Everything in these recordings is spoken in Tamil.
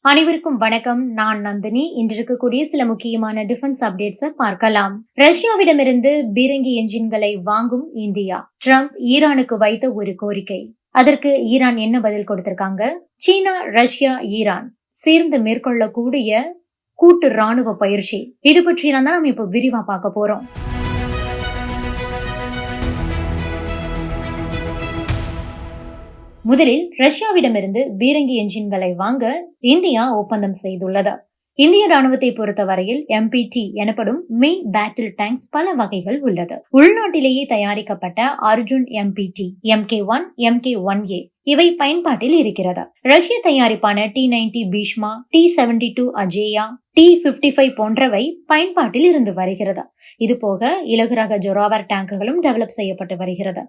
அனைவருக்கும் வணக்கம். நான் நந்தினி. இன்று இருக்கக்கூடிய சில முக்கியமான டிஃபென்ஸ் அப்டேட்ஸை பார்க்கலாம். ரஷ்யாவிடமிருந்து பீரங்கி என்ஜின்களை வாங்கும் இந்தியா. ட்ரம்ப் ஈரானுக்கு வைத்த ஒரு கோரிக்கை. அதற்கு ஈரான் என்ன பதில் கொடுத்திருக்காங்க? சீனா, ரஷ்யா, ஈரான் சேர்ந்து மேற்கொள்ளக்கூடிய கூட்டு ராணுவ பயிற்சி, இது பற்றியெல்லாம் தான் நம்ம இப்ப விரிவா பார்க்க போறோம். முதலில் ரஷ்யாவிடமிருந்து பீரங்கி என்ஜின்களை வாங்க இந்தியா ஒப்பந்தம் செய்துள்ளது. இந்திய ராணுவத்தை பொறுத்தவரையில் MPT எனப்படும் மெயின் பேட்டில் டேங்க்ஸ் பல வகைகள் உள்ளது. உள்நாட்டிலேயே தயாரிக்கப்பட்ட அர்ஜுன் MPT, MK1, MK1A இவை பயன்பாட்டில் இருக்கிறது. ரஷ்ய தயாரிப்பான T-90 பீஷ்மா, T-72 அஜேயா, T-55 போன்றவை பயன்பாட்டில் இருந்து வருகிறது. இது போக இலகு ரக ஜொராவர் டேங்குகளும் டெவலப் செய்யப்பட்டு வருகிறது.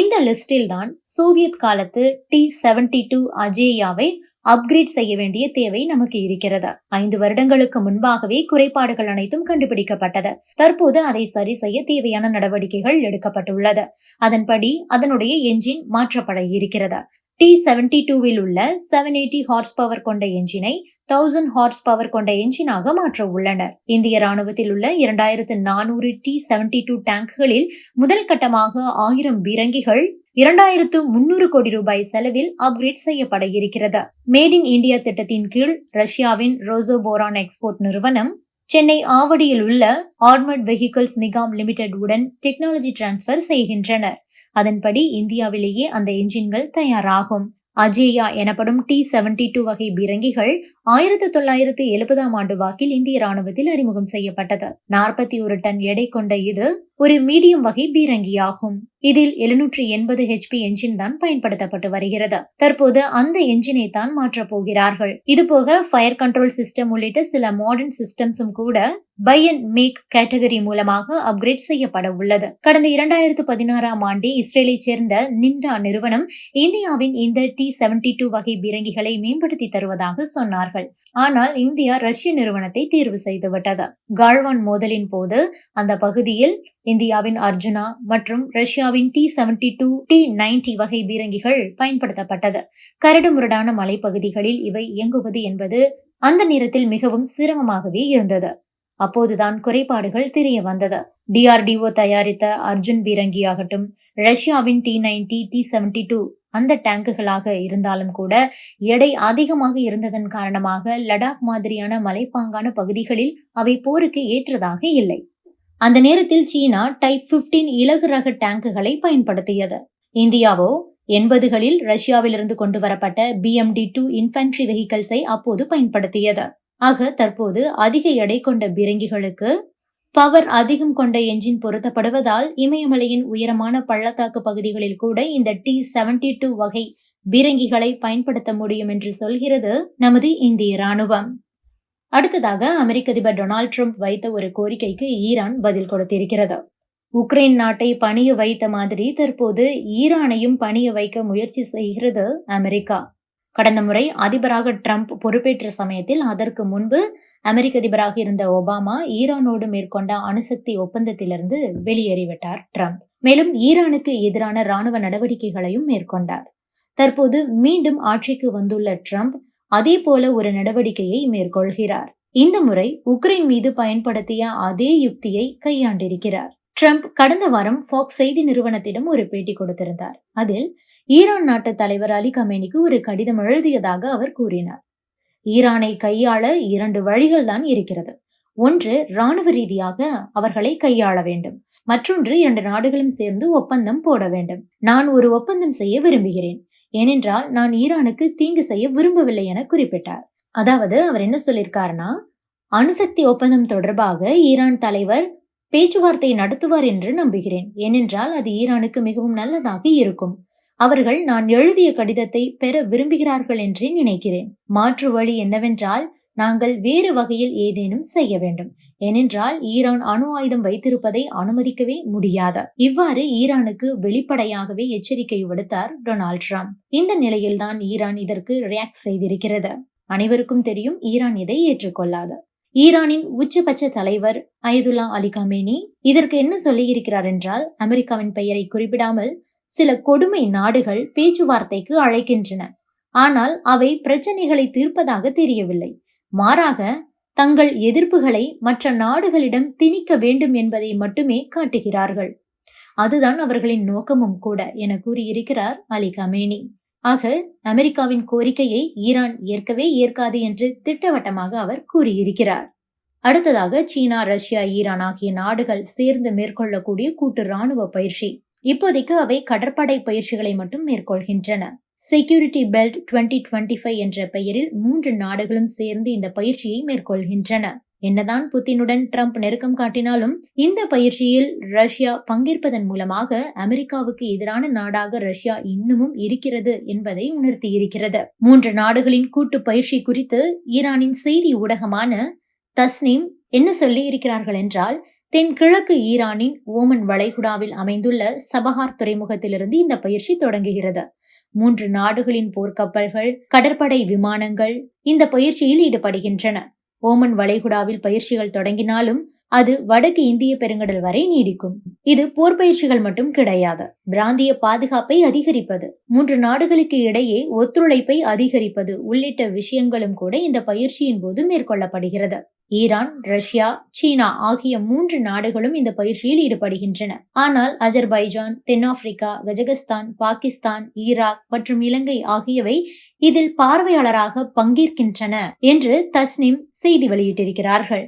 இந்த லிஸ்டில் தான் சோவியத் காலத்து T-72 அஜேயாவை அப்கிரேட் செய்ய வேண்டிய தேவை நமக்கு இருக்கிறது. 5 வருடங்களுக்கு முன்பாகவே குறைபாடுகள் அனைத்தும் கண்டுபிடிக்கப்பட்டது. தற்போது அதை சரி செய்ய தேவையான நடவடிக்கைகள் எடுக்கப்பட்டுள்ளது. அதன்படி அதனுடைய என்ஜின் மாற்றப்பட இருக்கிறது. T-72வில் உள்ள 780 ஹார்ஸ் பவர் கொண்ட என்ஜினை 1000 ஹார்ஸ் பவர் கொண்ட என்ஜினாக மாற்ற உள்ளனர். இந்திய ராணுவத்தில் உள்ள 2400 T-72 டேங்குகளில் முதல் கட்டமாக 1000 பீரங்கிகள் 2300 கோடி ரூபாய் செலவில் அப்கிரேட் செய்யப்பட இருக்கிறது. மேட் இன் இந்தியா திட்டத்தின் கீழ் ரஷ்யாவின் ரோசோபோரான் எக்ஸ்போர்ட் நிறுவனம் சென்னை ஆவடியில் உள்ள ஆர்மர்ட் வெஹிக்கிள்ஸ் நிகாம் லிமிடெட் உடன் டெக்னாலஜி டிரான்ஸ்பர் செய்கின்றனர். அதன்படி இந்தியாவிலேயே அந்த என்ஜின்கள் தயாராகும். அஜேயா எனப்படும் T-72 வகை பீரங்கிகள் 1970ஆம் ஆண்டு வாக்கில் இந்திய ராணுவத்தில் அறிமுகம் செய்யப்பட்டது. 41 டன் எடை கொண்ட இது ஒரு மீடியம் வகை பீரங்கியாகும். இதில் 780 HP என்ஜின் தான் பயன்படுத்தப்பட்டு வருகிறது. தற்போது அந்த என்ஜினை தான் மாற்றப் போகிறார்கள். இதுபோக ஃபயர் கண்ட்ரோல் சிஸ்டம் உள்ளிட்ட சில மாடர்ன் சிஸ்டம்ஸும் கூட பை அண்ட் மேக் கேட்டகரி மூலமாக அப்கிரேட் செய்யப்பட உள்ளது. கடந்த 2016ஆம் ஆண்டே இஸ்ரேலை சேர்ந்த நிம்டா நிறுவனம் இந்தியாவின் இந்த T-72 வகை பீரங்கிகளை மேம்படுத்தி தருவதாக சொன்னார்கள். ஆனால் இந்தியா ரஷ்ய நிறுவனத்தை தேர்வு செய்துவிட்டது. கால்வான் மோதலின் போது அந்த பகுதியில் இந்தியாவின் அர்ஜுனா மற்றும் ரஷ்யாவின் T-72, T-90 வகை பீரங்கிகள் பயன்படுத்தப்பட்டது. கரடுமுரடான மலைப்பகுதிகளில் இவை இயங்குவது என்பது அந்த நேரத்தில் மிகவும் சிரமமாகவே இருந்தது. அப்போதுதான் குறைபாடுகள் தெரிய வந்தது. DRDO தயாரித்த அர்ஜுன் பீரங்கியாகட்டும், ரஷ்யாவின் T-90, T-72 அந்த டேங்குகளாக இருந்தாலும் கூட எடை அதிகமாக இருந்ததன் காரணமாக லடாக் மாதிரியான மலைப்பாங்கான பகுதிகளில் அவை போருக்கு ஏற்றதாக இல்லை. அந்த நேரத்தில் சீனா டைப் 15 இலகு ரக டேங்குகளை பயன்படுத்தியது. இந்தியாவோ 80களில் ரஷ்யாவிலிருந்து கொண்டு வரப்பட்ட BMD-2 இன்ஃபென்ட்ரி வெஹிக்கிள்ஸை அப்போது பயன்படுத்தியது. ஆக தற்போது அதிக எடை கொண்ட பீரங்கிகளுக்கு பவர் அதிகம் கொண்ட என்ஜின் பொருத்தப்படுவதால் இமயமலையின் உயரமான பள்ளத்தாக்கு பகுதிகளில் கூட இந்த T-72 வகை பீரங்கிகளை பயன்படுத்த முடியும் என்று சொல்கிறது நமது இந்திய ராணுவம். அடுத்ததாக அமெரிக்க அதிபர் டொனால்ட் ட்ரம்ப் வைத்த ஒரு கோரிக்கைக்கு ஈரான் பதில் கொடுத்திருக்கிறது. உக்ரைன் நாட்டை பணிய வைத்த மாதிரி தற்போது ஈரானையும் பணிய வைக்க முயற்சி செய்கிறது அமெரிக்கா. கடந்த முறை அதிபராக ட்ரம்ப் பொறுப்பேற்ற சமயத்தில் அதற்கு முன்பு அமெரிக்க அதிபராக இருந்த ஒபாமா ஈரானோடு மேற்கொண்ட அணுசக்தி ஒப்பந்தத்திலிருந்து வெளியேறிவிட்டார் ட்ரம்ப். மேலும் ஈரானுக்கு எதிரான ராணுவ நடவடிக்கைகளையும் மேற்கொண்டார். தற்போது மீண்டும் ஆட்சிக்கு வந்துள்ள ட்ரம்ப் அதே போல ஒரு நடவடிக்கையை மேற்கொள்கிறார். இந்த முறை உக்ரைன் மீது பயன்படுத்திய அதே யுக்தியை கையாண்டிருக்கிறார். ட்ரம்ப் கடந்த வாரம் ஃபாக்ஸ் செய்தி நிறுவனத்திடம் ஒரு பேட்டி கொடுத்திருந்தார். அதில் ஈரான் நாட்டு தலைவர் அலி கமேனிக்கு ஒரு கடிதம் எழுதியதாக அவர் கூறினார். ஈரானை கையாள 2 வழிகள் தான் இருக்கிறது. ஒன்று, ராணுவ ரீதியாக அவர்களை கையாள வேண்டும். மற்றொன்று, 2 நாடுகளும் சேர்ந்து ஒப்பந்தம் போட வேண்டும். நான் ஒரு ஒப்பந்தம் செய்ய விரும்புகிறேன். ஏனென்றால் நான் ஈரானுக்கு தீங்கு செய்ய விரும்பவில்லை என குறிப்பிட்டார். அதாவது அவர் என்ன சொல்லியிருக்காருன்னா, அணுசக்தி ஒப்பந்தம் தொடர்பாக ஈரான் தலைவர் பேச்சுவார்த்தை நடத்துவார் என்று நம்புகிறேன். ஏனென்றால் அது ஈரானுக்கு மிகவும் நல்லதாக இருக்கும். அவர்கள் நான் எழுதிய கடிதத்தை பெற விரும்புகிறார்கள் என்றே நினைக்கிறேன். மாற்று வழி என்னவென்றால் நாங்கள் வேறு வகையில் ஏதேனும் செய்ய வேண்டும். ஏனென்றால் ஈரான் அணு ஆயுதம் வைத்திருப்பதை அனுமதிக்கவே முடியாது. இவ்வாறு ஈரானுக்கு வெளிப்படையாகவே எச்சரிக்கை விடுத்தார் டொனால்ட் ட்ரம்ப். இந்த நிலையில்தான் ஈரான் இதற்கு ரியாக்ட் செய்திருக்கிறது. அனைவருக்கும் தெரியும், ஈரான் இதை ஏற்றுக்கொள்ளாது. ஈரானின் உச்சபட்ச தலைவர் அயதுல்லா அலி கமேனி இதற்கு என்ன சொல்லியிருக்கிறார் என்றால், அமெரிக்காவின் பெயரை குறிப்பிடாமல் சில கொடுமை நாடுகள் பேச்சுவார்த்தைக்கு அழைக்கின்றன. ஆனால் அவை பிரச்சனைகளை தீர்ப்பதாக தெரியவில்லை. மாறாக தங்கள் எதிர்ப்புகளை மற்ற நாடுகளிடம் திணிக்க வேண்டும் என்பதை மட்டுமே காட்டுகிறார்கள். அதுதான் அவர்களின் நோக்கமும் கூட என கூறியிருக்கிறார் அலி கமேனி. ஆக அமெரிக்காவின் கோரிக்கையை ஈரான் ஏற்கவே ஏற்காது என்று திட்டவட்டமாக அவர் கூறியிருக்கிறார். அடுத்ததாக சீனா, ரஷ்யா, ஈரான் ஆகிய நாடுகள் சேர்ந்து மேற்கொள்ளக்கூடிய கூட்டு ராணுவ பயிற்சி. இப்போதைக்கு அவை கடற்படை பயிற்சிகளை மட்டும் மேற்கொள்கின்றன. செக்யூரிட்டி பெல்ட் 2025 என்ற பெயரில் 3 நாடுகளும் சேர்ந்து இந்த பயிற்சியை மேற்கொள்கின்றன. என்னதான் புத்தினுடன் ட்ரம்ப் நெருக்கம் காட்டினாலும் இந்த பயிற்சியில் ரஷ்யா பங்கேற்பதன் மூலமாக அமெரிக்காவுக்கு எதிரான நாடாக ரஷ்யா இன்னமும் இருக்கிறது என்பதை உணர்த்தியிருக்கிறது. 3 நாடுகளின் கூட்டு பயிற்சி குறித்து ஈரானின் செய்தி ஊடகமான தஸ்னீம் என்ன சொல்லி இருக்கிறார்கள் என்றால், தென்கிழக்கு ஈரானின் ஓமன் வளைகுடாவில் அமைந்துள்ள சபஹார் துறைமுகத்திலிருந்து இந்த பயிற்சி தொடங்குகிறது. 3 நாடுகளின் போர்க்கப்பல்கள், கடற்படை விமானங்கள் இந்த பயிற்சியில் ஈடுபடுகின்றன. ஓமன் வளைகுடாவில் பயிற்சிகள் தொடங்கினாலும் அது வடக்கு இந்திய பெருங்கடல் வரை நீடிக்கும். இது போர் பயிற்சிகள் மட்டும் கிடையாது. பிராந்திய பாதுகாப்பை அதிகரிப்பது, 3 நாடுகளுக்கு இடையே ஒத்துழைப்பை அதிகரிப்பது உள்ளிட்ட விஷயங்களும் கூட இந்த பயிற்சியின் போது மேற்கொள்ளப்படுகிறது. ஈரான், ரஷ்யா, சீனா ஆகிய 3 நாடுகளும் இந்த பயிற்சியில் ஈடுபடுகின்றன. ஆனால் அஜர்பைஜான், தென்னாப்பிரிக்கா, கஜகஸ்தான், பாகிஸ்தான், ஈராக் மற்றும் இலங்கை ஆகியவை இதில் பார்வையாளராக பங்கேற்கின்றன என்று தஸ்னீம் செய்தி வெளியிட்டிருக்கிறார்கள்.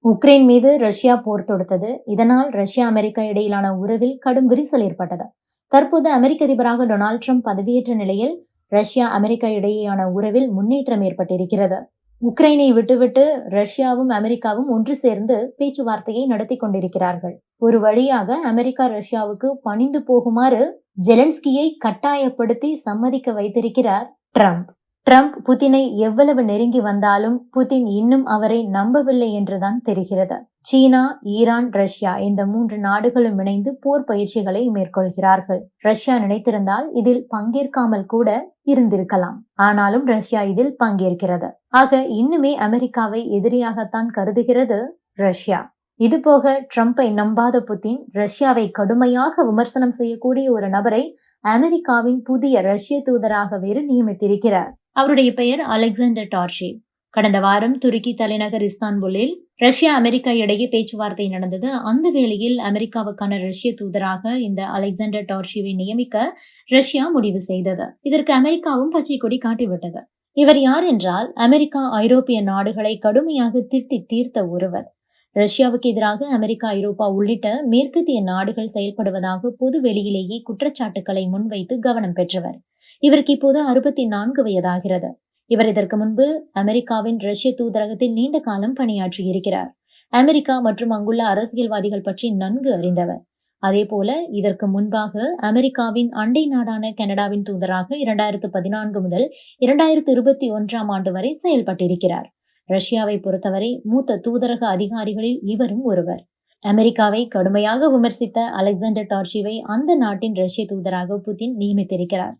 உக்ரைன் மீது ரஷ்யா போர் தொடுத்தது. இதனால் ரஷ்யா, அமெரிக்கா இடையிலான உறவில் கடும் விரிசல் ஏற்பட்டது. தற்போது அமெரிக்க அதிபராக டொனால்ட் ட்ரம்ப் பதவியேற்ற நிலையில் ரஷ்யா, அமெரிக்கா இடையேயான உறவில் முன்னேற்றம் ஏற்பட்டிருக்கிறது. உக்ரைனை விட்டுவிட்டு ரஷ்யாவும் அமெரிக்காவும் ஒன்று சேர்ந்து பேச்சுவார்த்தையை நடத்தி கொண்டிருக்கிறார்கள். ஒரு வழியாக அமெரிக்கா ரஷ்யாவுக்கு பணிந்து போகுமாறு ஜெலன்ஸ்கியை கட்டாயப்படுத்தி சம்மதிக்க வைத்திருக்கிறார் ட்ரம்ப். ட்ரம்ப் புதினை எவ்வளவு நெருங்கி வந்தாலும் புதின் இன்னும் அவரை நம்பவில்லை என்றுதான் தெரிகிறது. சீனா, ஈரான், ரஷ்யா இந்த 3 நாடுகளும் இணைந்து போர் பயிற்சிகளை மேற்கொள்கிறார்கள். ரஷ்யா நினைத்திருந்தால் இதில் பங்கேற்காமல் கூட இருந்திருக்கலாம். ஆனாலும் ரஷ்யா இதில் பங்கேற்கிறது. ஆக இன்னுமே அமெரிக்காவை எதிரியாகத்தான் கருதுகிறது ரஷ்யா. இதுபோக ட்ரம்பை நம்பாத புதின் ரஷ்யாவை கடுமையாக விமர்சனம் செய்யக்கூடிய ஒரு நபரை அமெரிக்காவின் புதிய ரஷ்ய தூதராக வேறு நியமித்திருக்கிறார். அவருடைய பெயர் அலெக்சாண்டர் டார்ஷேவ். கடந்த வாரம் துருக்கி தலைநகர் இஸ்தான்புல்லில் ரஷ்யா, அமெரிக்கா இடையே பேச்சுவார்த்தை நடந்தது. அந்த வேளையில் அமெரிக்காவுக்கான ரஷ்ய தூதராக இந்த அலெக்சாண்டர் டார்ஷேவை நியமிக்க ரஷ்யா முடிவு செய்தது. இதற்கு அமெரிக்காவும் பச்சை கொடி காட்டிவிட்டது. இவர் யார் என்றால், அமெரிக்கா ஐரோப்பிய நாடுகளை கடுமையாக திட்டி தீர்த்த ஒருவர். ரஷ்யாவுக்கு எதிராக அமெரிக்கா, ஐரோப்பா உள்ளிட்ட மேற்கத்திய நாடுகள் செயல்படுவதாக பொது வெளியிலேயே குற்றச்சாட்டுக்களை முன்வைத்து கவனம் பெற்றவர். இவருக்கு இப்போது 64 வயதாகிறது. இவர் இதற்கு முன்பு அமெரிக்காவின் ரஷ்ய தூதரகத்தில் நீண்ட காலம் பணியாற்றியிருக்கிறார். அமெரிக்கா மற்றும் அங்குள்ள அரசியல்வாதிகள் பற்றி நன்கு அறிந்தவர். அதே போல இதற்கு முன்பாக அமெரிக்காவின் அண்டை நாடான கனடாவின் தூதராக 2014 முதல் 2021 ஆண்டு வரை செயல்பட்டிருக்கிறார். ரஷ்யாவை பொறுத்தவரை மூத்த தூதரக அதிகாரிகளில் இவரும் ஒருவர். அமெரிக்காவை கடுமையாக விமர்சித்த அலெக்சாண்டர் டார்ஷேவை அந்த நாட்டின் ரஷ்ய தூதராக புதின் நியமித்திருக்கிறார்.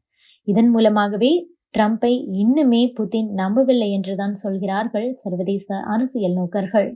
இதன் மூலமாகவே ட்ரம்பை இன்னுமே புதின் நம்பவில்லை என்றுதான் சொல்கிறார்கள் சர்வதேச அரசியல் நோக்கர்கள்.